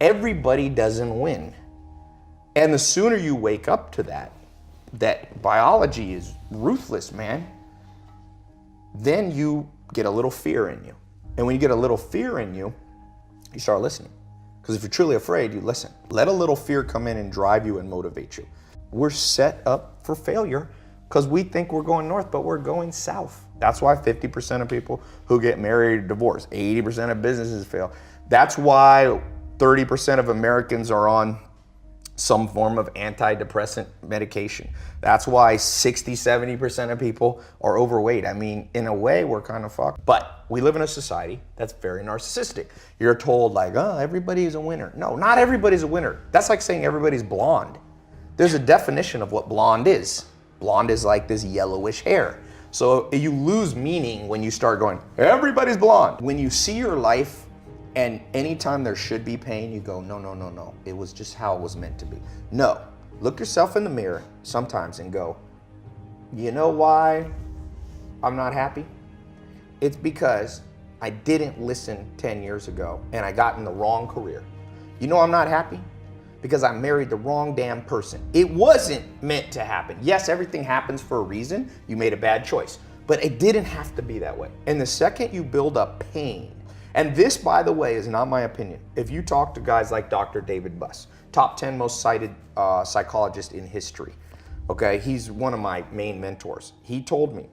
Everybody doesn't win. And the sooner you wake up to that biology is ruthless, man, then you get a little fear in you. And when you get a little fear in you, you start listening. Because if you're truly afraid, you listen. Let a little fear come in and drive you and motivate you. We're set up for failure because we think we're going north, but we're going south. That's why 50% of people who get married divorce, 80% of businesses fail. That's why 30% of Americans are on some form of antidepressant medication. That's why 60-70% of people are overweight. I mean, in a way, we're kind of fucked. But we live in a society that's very narcissistic. You're told like, oh, everybody's a winner. No, not everybody's a winner. That's like saying everybody's blonde. There's a definition of what blonde is. Blonde is like this yellowish hair. So you lose meaning when you start going, everybody's blonde. When you see your life and anytime there should be pain, you go, no, no, no, no. It was just how it was meant to be. No, look yourself in the mirror sometimes and go, you know why I'm not happy? It's because I didn't listen 10 years ago and I got in the wrong career. You know I'm not happy? Because I married the wrong damn person. It wasn't meant to happen. Yes, everything happens for a reason. You made a bad choice, but it didn't have to be that way. And the second you build up pain, and this, by the way, is not my opinion. If you talk to guys like Dr. David Buss, top 10 most cited psychologist in history, okay? He's one of my main mentors. He told me,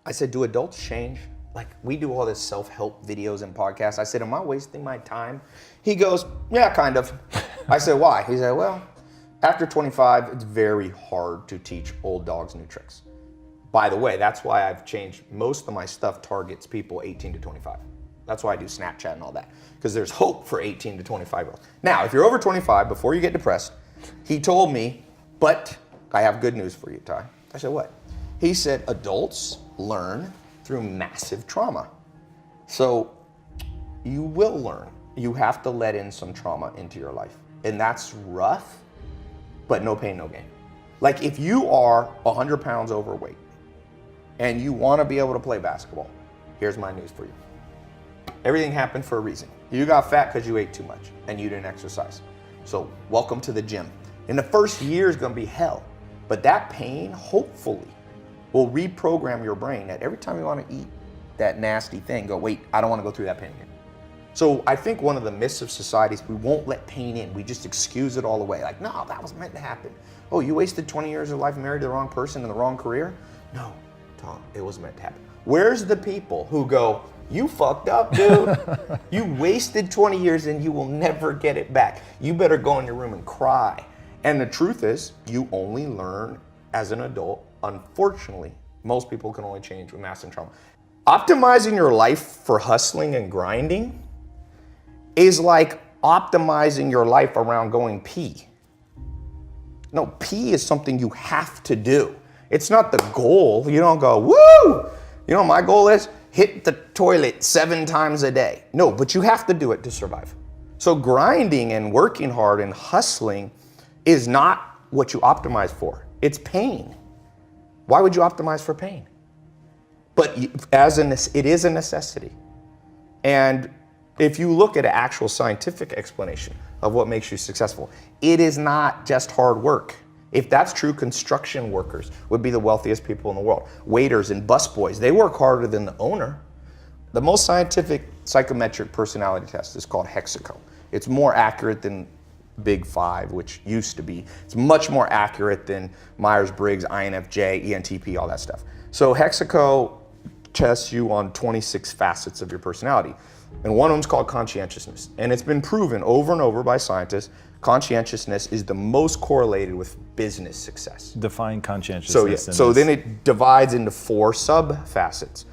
I said, do adults change? Like, we do all this self-help videos and podcasts. I said, am I wasting my time? He goes, yeah, kind of. I said, why? He said, well, after 25, it's very hard to teach old dogs new tricks. By the way, that's why I've changed most of my stuff targets people 18 to 25. That's why I do Snapchat and all that, because there's hope for 18 to 25-year-olds. Now, if you're over 25, before you get depressed, he told me, but I have good news for you, Tai. I said, what? He said, adults learn through massive trauma. So you will learn. You have to let in some trauma into your life. And that's rough, but no pain, no gain. Like if you are 100 pounds overweight and you want to be able to play basketball, here's my news for you. Everything happened for a reason. You got fat because you ate too much and you didn't exercise. So welcome to the gym. And the first year is going to be hell, but that pain, hopefully, will reprogram your brain that every time you want to eat that nasty thing, go, wait, I don't want to go through that pain again. So I think one of the myths of society is we won't let pain in. We just excuse it all away. Like, no, that was meant to happen. Oh, you wasted 20 years of life, married the wrong person in the wrong career? No, Tom, it was meant to happen. Where's the people who go, you fucked up, dude. You wasted 20 years and you will never get it back. You better go in your room and cry. And the truth is, you only learn as an adult. Unfortunately, most people can only change with massive trauma. Optimizing your life for hustling and grinding is like optimizing your life around going pee. No, pee is something you have to do. It's not the goal. You don't go, woo! You know what my goal is? Hit the toilet 7 times a day. No, but you have to do it to survive. So grinding and working hard and hustling is not what you optimize for. It's pain. Why would you optimize for pain? But it is a necessity. And if you look at an actual scientific explanation of what makes you successful, it is not just hard work. If that's true, construction workers would be the wealthiest people in the world. Waiters and busboys, they work harder than the owner. The most scientific psychometric personality test is called Hexaco. It's more accurate than Big Five, which used to be. It's much more accurate than Myers-Briggs, INFJ, ENTP, all that stuff. So Hexaco tests you on 26 facets of your personality. And one of them is called conscientiousness. And it's been proven over and over by scientists, conscientiousness is the most correlated with business success. Define conscientiousness. So then it divides into 4 sub-facets.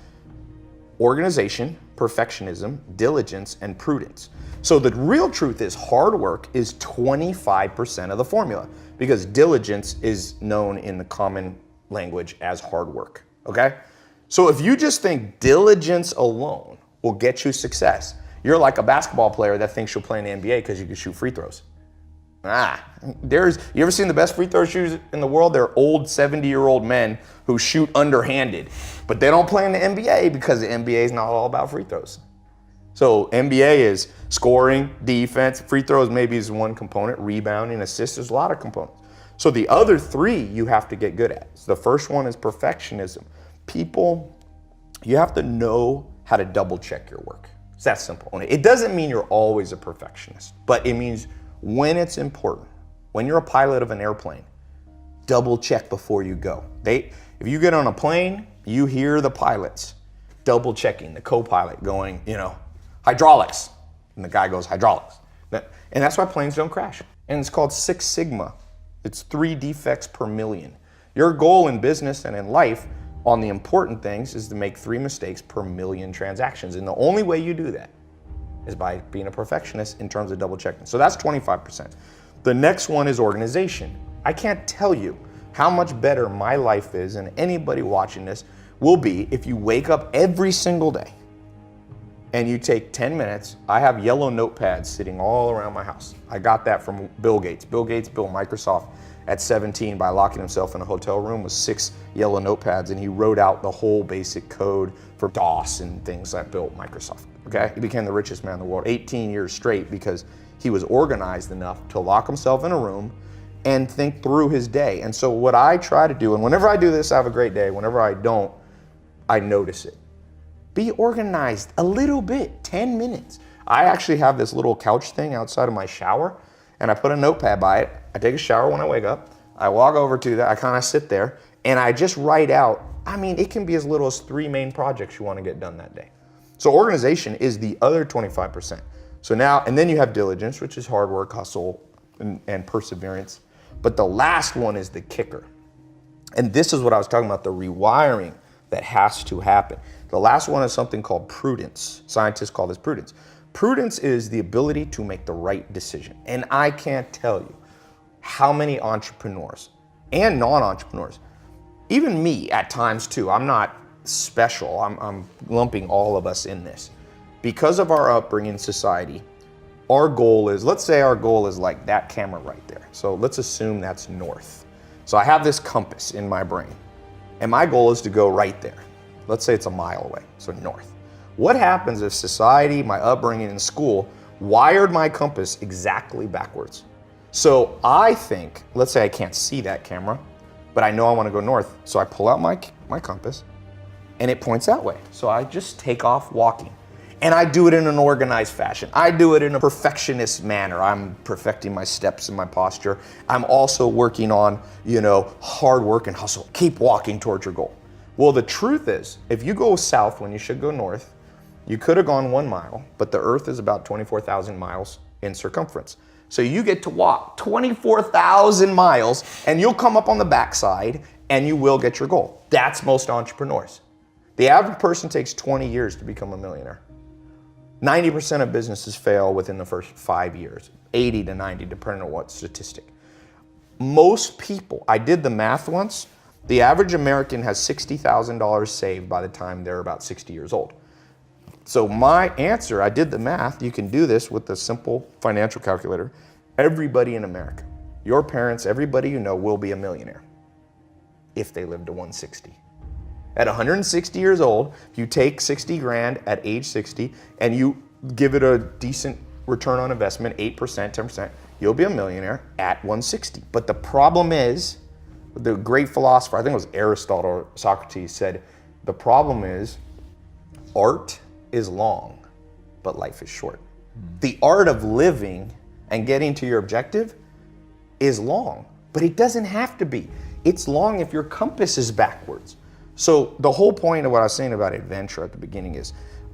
Organization, perfectionism, diligence, and prudence. So the real truth is hard work is 25% of the formula because diligence is known in the common language as hard work, okay? So if you just think diligence alone will get you success, you're like a basketball player that thinks you'll play in the NBA because you can shoot free throws. You ever seen the best free throw shooters in the world? They're old 70-year-old men who shoot underhanded, but they don't play in the NBA because the NBA is not all about free throws. So NBA is scoring, defense, free throws maybe is one component, rebounding, assists, there's a lot of components. So the other three you have to get good at. So the first one is perfectionism. People, you have to know how to double check your work. It's that simple. It doesn't mean you're always a perfectionist, but it means when it's important, when you're a pilot of an airplane, double check before you go. If you get on a plane, you hear the pilots double checking, the co-pilot going, hydraulics. And the guy goes, hydraulics. And that's why planes don't crash. And it's called 6 Sigma. It's 3 defects per million. Your goal in business and in life on the important things is to make 3 mistakes per million transactions. And the only way you do that is by being a perfectionist in terms of double checking. So that's 25%. The next one is organization. I can't tell you how much better my life is and anybody watching this will be if you wake up every single day and you take 10 minutes. I have yellow notepads sitting all around my house. I got that from Bill Gates. Bill Gates built Microsoft at 17 by locking himself in a hotel room with 6 yellow notepads, and he wrote out the whole basic code for DOS and things that built Microsoft, okay? He became the richest man in the world 18 years straight because he was organized enough to lock himself in a room and think through his day. And so what I try to do, and whenever I do this, I have a great day. Whenever I don't, I notice it. Be organized a little bit, 10 minutes. I actually have this little couch thing outside of my shower, and I put a notepad by it. I take a shower when I wake up. I walk over to that, I kind of sit there, and I just write out, it can be as little as 3 main projects you want to get done that day. So organization is the other 25%. So now, and then you have diligence, which is hard work, hustle, and perseverance. But the last one is the kicker. And this is what I was talking about, the rewiring that has to happen. The last one is something called prudence. Scientists call this prudence. Prudence is the ability to make the right decision. And I can't tell you how many entrepreneurs and non-entrepreneurs, even me at times too, I'm not special, I'm lumping all of us in this. Because of our upbringing in society, our goal is, let's say our goal is like that camera right there. So let's assume that's north. So I have this compass in my brain, and my goal is to go right there. Let's say it's a mile away, so north. What happens if society, my upbringing in school, wired my compass exactly backwards? So I think, let's say I can't see that camera, but I know I want to go north. So I pull out my compass, and it points that way. So I just take off walking. And I do it in an organized fashion. I do it in a perfectionist manner. I'm perfecting my steps and my posture. I'm also working on, hard work and hustle. Keep walking towards your goal. Well, the truth is, if you go south when you should go north, you could have gone 1 mile, but the earth is about 24,000 miles in circumference. So you get to walk 24,000 miles and you'll come up on the backside and you will get your goal. That's most entrepreneurs. The average person takes 20 years to become a millionaire. 90% of businesses fail within the first 5 years, 80 to 90, depending on what statistic. Most people, I did the math once, the average American has $60,000 saved by the time they're about 60 years old. So my answer, I did the math, you can do this with a simple financial calculator. Everybody in America, your parents, everybody you know will be a millionaire if they live to 160. At 160 years old, if you take 60 grand at age 60 and you give it a decent return on investment, 8%, 10%, you'll be a millionaire at 160. But the problem is, the great philosopher, I think it was Aristotle or Socrates, said, the problem is art is long, but life is short. The art of living and getting to your objective is long, but it doesn't have to be. It's long if your compass is backwards. So the whole point of what I was saying about adventure at the beginning is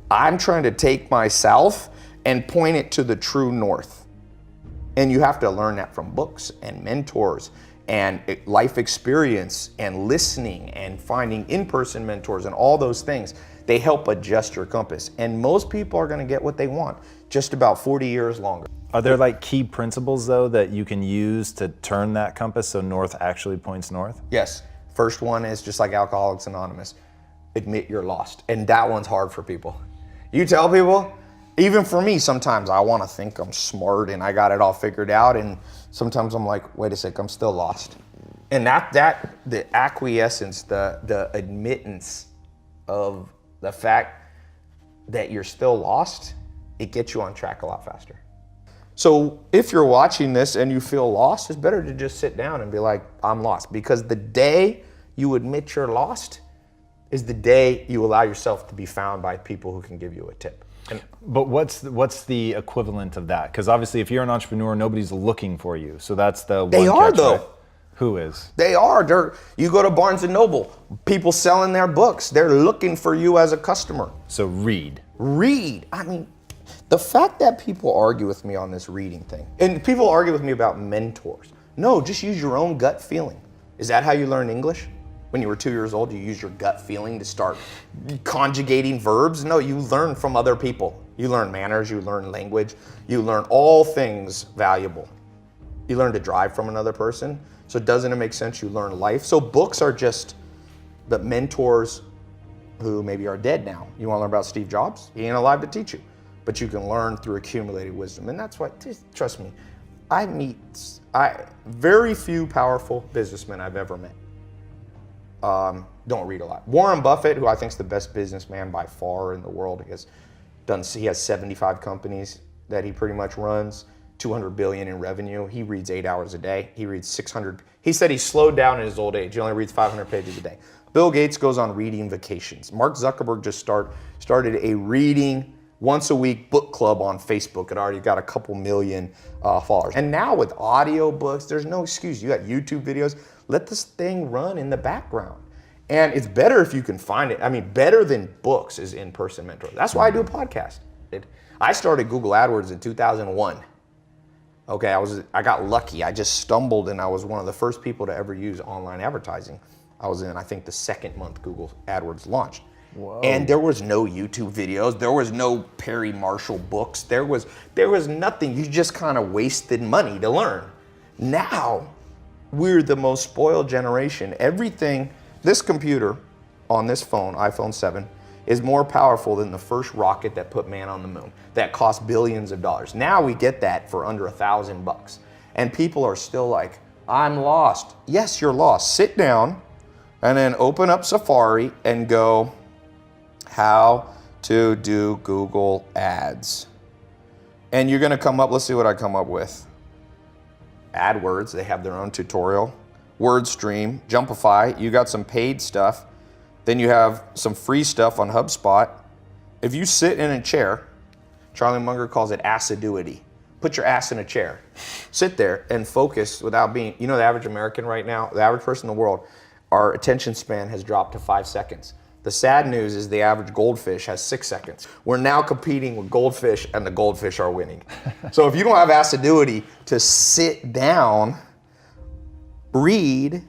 I'm trying to take my south and point it to the true north. And you have to learn that from books and mentors and life experience and listening and finding in-person mentors and all those things. They help adjust your compass. And most people are going to get what they want just about 40 years longer. Are there like key principles though that you can use to turn that compass so north actually points north? Yes. First one is just like Alcoholics Anonymous, admit you're lost. And that one's hard for people. You tell people, even for me, sometimes I want to think I'm smart and I got it all figured out. And sometimes I'm like, wait a sec, I'm still lost. And the acquiescence, the admittance of the fact that you're still lost it gets you on track a lot faster. So if you're watching this and you feel lost, it's better to just sit down and be like, I'm lost. Because the day you admit you're lost is the day you allow yourself to be found by people who can give you a tip. But what's the equivalent of that? Because obviously if you're an entrepreneur, nobody's looking for you. So that's the one They are catch, though. right? Who is? They are. You go to Barnes & Noble, people selling their books. They're looking for you as a customer. So read. Read. I mean, the fact that people argue with me on this reading thing, and people argue with me about mentors. No, just use your own gut feeling. Is that how you learn English? When you were 2 years old, you used your gut feeling to start conjugating verbs? No, you learn from other people. You learn manners, you learn language, you learn all things valuable. You learn to drive from another person. So doesn't it make sense you learn life? So books are just the mentors who maybe are dead now. You want to learn about Steve Jobs? He ain't alive to teach you. But you can learn through accumulated wisdom. And that's why, trust me, very few powerful businessmen I've ever met don't read a lot. Warren Buffett, who I think is the best businessman by far in the world, he has 75 companies that he pretty much runs, 200 billion in revenue. He reads 8 hours a day. He reads 600. He said he slowed down in his old age. He only reads 500 pages a day. Bill Gates goes on reading vacations. Mark Zuckerberg just started a reading once a week book club on Facebook. It already got a couple million followers. And now with audio books, there's no excuse. You got YouTube videos. Let this thing run in the background. And it's better if you can find it. I mean, better than books is in-person mentor. That's why I do a podcast. I started Google AdWords in 2001. Okay, I got lucky. I just stumbled and I was one of the first people to ever use online advertising. I was in, I think, the second month Google AdWords launched. Whoa. And there was no YouTube videos. There was no Perry Marshall books. There was nothing. You just kind of wasted money to learn. Now, we're the most spoiled generation. Everything, this computer on this phone, iPhone 7, is more powerful than the first rocket that put man on the moon. That cost billions of dollars. Now we get that for under $1,000. And people are still like, I'm lost. Yes, you're lost. Sit down and then open up Safari and go, how to do Google Ads. And you're gonna come up, let's see what I come up with. AdWords, they have their own tutorial. WordStream, Jumpify, you got some paid stuff. Then you have some free stuff on HubSpot. If you sit in a chair, Charlie Munger calls it assiduity. Put your ass in a chair. Sit there and focus without being, the average American right now, the average person in the world, our attention span has dropped to 5 seconds. The sad news is the average goldfish has 6 seconds. We're now competing with goldfish and the goldfish are winning. So if you don't have assiduity to sit down, read,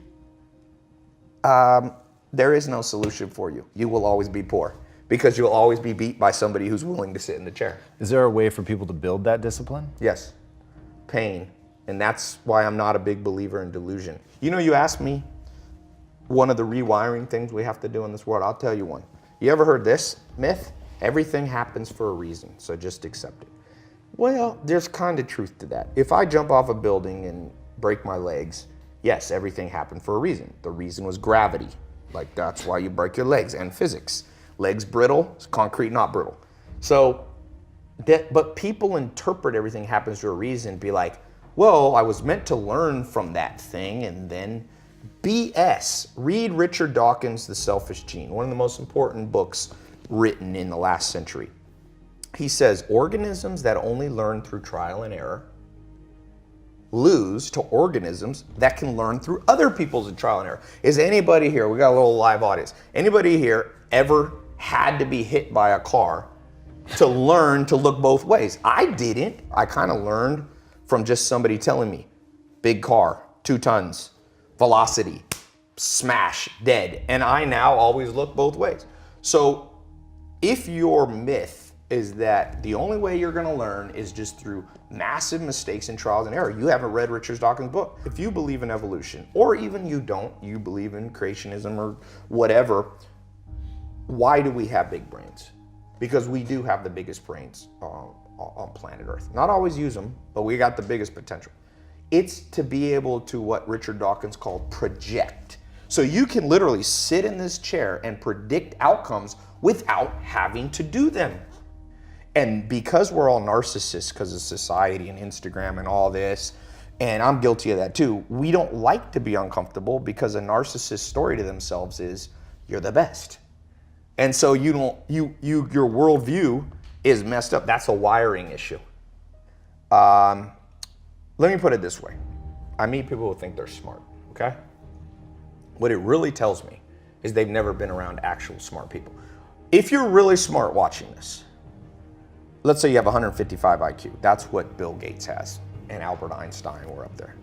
there is no solution for you. You will always be poor because you'll always be beat by somebody who's willing to sit in the chair. Is there a way for people to build that discipline? Yes, pain. And that's why I'm not a big believer in delusion. You asked me one of the rewiring things we have to do in this world. I'll tell you one. You ever heard this myth? Everything happens for a reason, so just accept it. Well, there's kind of truth to that. If I jump off a building and break my legs, yes, everything happened for a reason. The reason was gravity. Like that's why you break your legs, and physics. Legs brittle, concrete not brittle. So, but people interpret everything happens for a reason, be like, well, I was meant to learn from that thing, and then BS. Read Richard Dawkins' The Selfish Gene, one of the most important books written in the last century. He says, organisms that only learn through trial and error lose to organisms that can learn through other people's trial and error. Is anybody here, we got a little live audience, anybody here ever had to be hit by a car to learn to look both ways? I didn't. I kind of learned from just somebody telling me, big car, 2 tons, velocity, smash, dead. And I now always look both ways. So if your myth is that the only way you're gonna learn is just through massive mistakes and trials and error, you haven't read Richard Dawkins' book. If you believe in evolution, or even you don't, you believe in creationism or whatever, why do we have big brains? Because we do have the biggest brains on planet Earth. Not always use them, but we got the biggest potential. It's to be able to what Richard Dawkins called project. So you can literally sit in this chair and predict outcomes without having to do them. And because we're all narcissists because of society and Instagram and all this, and I'm guilty of that too, we don't like to be uncomfortable because a narcissist's story to themselves is, you're the best. And so your worldview is messed up. That's a wiring issue. Let me put it this way. I meet people who think they're smart, okay? What it really tells me is they've never been around actual smart people. If you're really smart watching this, let's say you have 155 IQ. That's what Bill Gates has, and Albert Einstein were up there.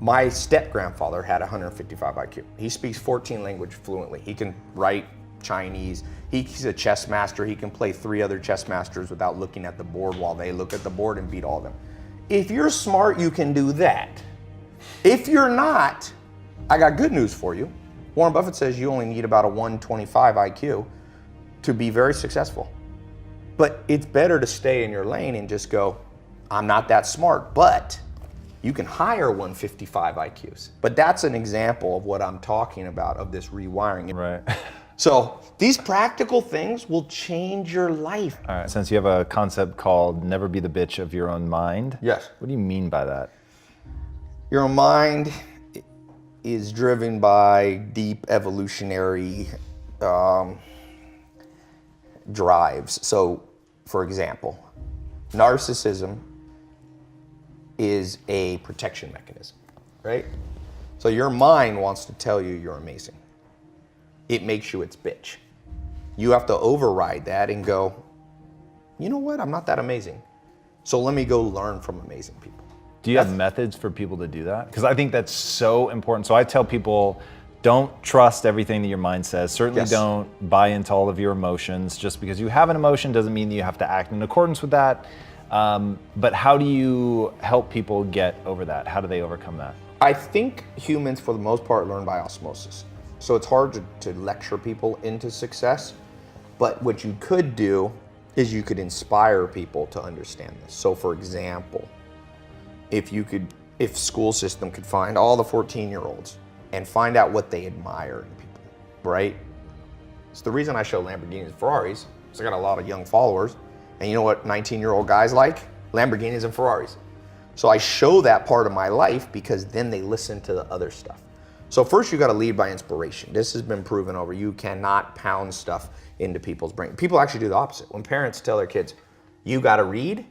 My step-grandfather had 155 IQ. He speaks 14 languages fluently. He can write Chinese. He's a chess master. He can play 3 other chess masters without looking at the board while they look at the board and beat all of them. If you're smart, you can do that. If you're not, I got good news for you. Warren Buffett says you only need about a 125 IQ to be very successful. But it's better to stay in your lane and just go, I'm not that smart, but you can hire 155 IQs. But that's an example of what I'm talking about, of this rewiring. Right. So these practical things will change your life. All right, since you have a concept called never be the bitch of your own mind. Yes. What do you mean by that? Your mind is driven by deep evolutionary drives. So, for example, narcissism is a protection mechanism, right? So your mind wants to tell you you're amazing. It makes you its bitch. You have to override that and go, you know what? I'm not that amazing. So let me go learn from amazing people. Do you have methods for people to do that? Because I think that's so important. So I tell people, don't trust everything that your mind says. Certainly Yes. don't buy into all of your emotions. Just because you have an emotion doesn't mean that you have to act in accordance with that. But how do you help people get over that? How do they overcome that? I think humans, for the most part, learn by osmosis. So it's hard to lecture people into success. But what you could do is you could inspire people to understand this. So for example, if school system could find all the 14-year-olds and find out what they admire in people, right? It's the reason I show Lamborghinis and Ferraris, because I got a lot of young followers. And you know what 19-year-old guys like? Lamborghinis and Ferraris. So I show that part of my life because then they listen to the other stuff. So first you got to lead by inspiration. This has been proven over. You cannot pound stuff into people's brain. People actually do the opposite. When parents tell their kids, you got to read,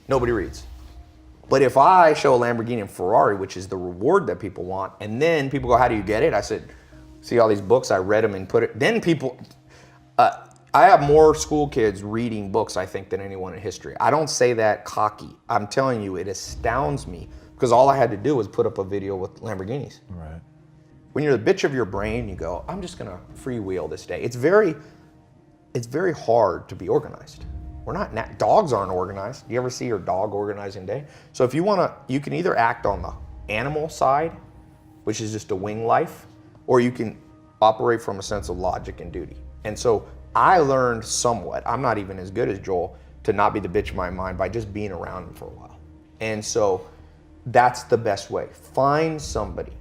nobody reads. But if I show a Lamborghini and Ferrari, which is the reward that people want, and then people go, how do you get it? I said, see all these books, I read them and put it, then people, I have more school kids reading books, I think, than anyone in history. I don't say that cocky. I'm telling you, it astounds me because all I had to do was put up a video with Lamborghinis. Right. When you're the bitch of your brain, you go, I'm just gonna freewheel this day. It's very hard to be organized. We're not, dogs aren't organized. You ever see your dog organizing day? So if you wanna, you can either act on the animal side, which is just a wing life, or you can operate from a sense of logic and duty. And so I learned somewhat, I'm not even as good as Joel, to not be the bitch of my mind by just being around him for a while. And so that's the best way. Find somebody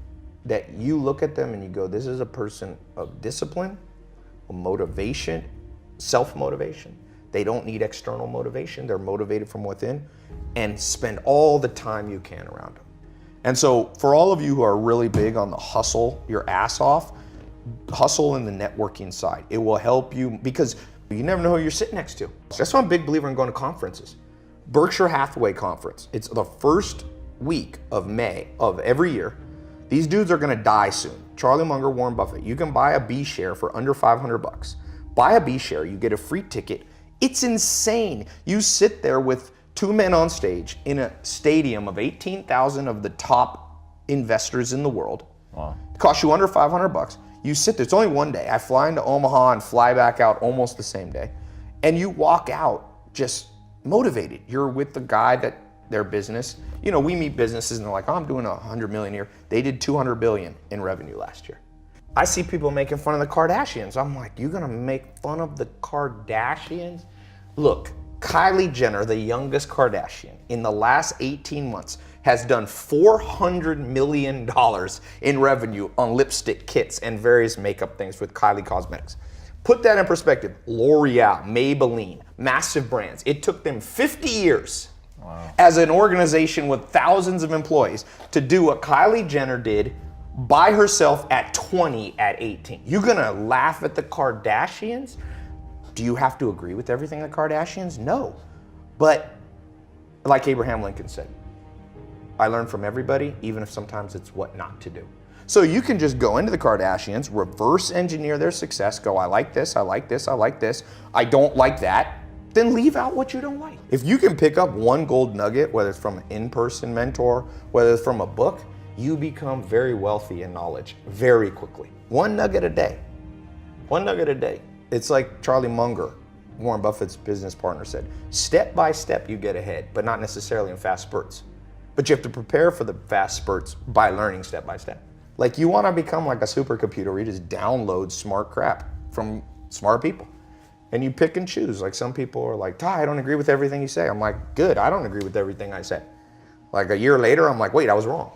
that you look at them and you go, this is a person of discipline, of motivation, self-motivation. They don't need external motivation. They're motivated from within, and spend all the time you can around them. And so for all of you who are really big on the hustle your ass off, hustle in the networking side. It will help you because you never know who you're sitting next to. That's why I'm a big believer in going to conferences. Berkshire Hathaway conference. It's the first week of May of every year. These dudes are gonna die soon. Charlie Munger, Warren Buffett. You can buy a B share for under 500 bucks. Buy a B share, you get a free ticket. It's insane. You sit there with 2 men on stage in a stadium of 18,000 of the top investors in the world. Wow. It costs you under 500 bucks. You sit there, it's only one day. I fly into Omaha and fly back out almost the same day. And you walk out just motivated. You're with the guy that their business, you know, we meet businesses and they're like, oh, I'm doing 100 million a year. They did 200 billion in revenue last year. I see people making fun of the Kardashians. I'm like, you're gonna make fun of the Kardashians? Look, Kylie Jenner, the youngest Kardashian, in the last 18 months has done $400 million in revenue on lipstick kits and various makeup things with Kylie Cosmetics. Put that in perspective. L'Oreal, Maybelline, massive brands. It took them 50 years as an organization with thousands of employees to do what Kylie Jenner did by herself at 20 at 18. You're gonna laugh at the Kardashians? Do you have to agree with everything the Kardashians? No. But like Abraham Lincoln said, I learn from everybody, even if sometimes it's what not to do. So you can just go into the Kardashians, reverse engineer their success, go, I like this, I like this, I like this, I don't like that, then leave out what you don't like. If you can pick up one gold nugget, whether it's from an in-person mentor, whether it's from a book, you become very wealthy in knowledge very quickly. One nugget a day. One nugget a day. It's like Charlie Munger, Warren Buffett's business partner, said, step by step you get ahead, but not necessarily in fast spurts. But you have to prepare for the fast spurts by learning step by step. Like you want to become like a supercomputer where you just download smart crap from smart people. And you pick and choose. Like some people are like, Tai, I don't agree with everything you say. I'm like, good, I don't agree with everything I say. Like a year later, I'm like, wait, I was wrong.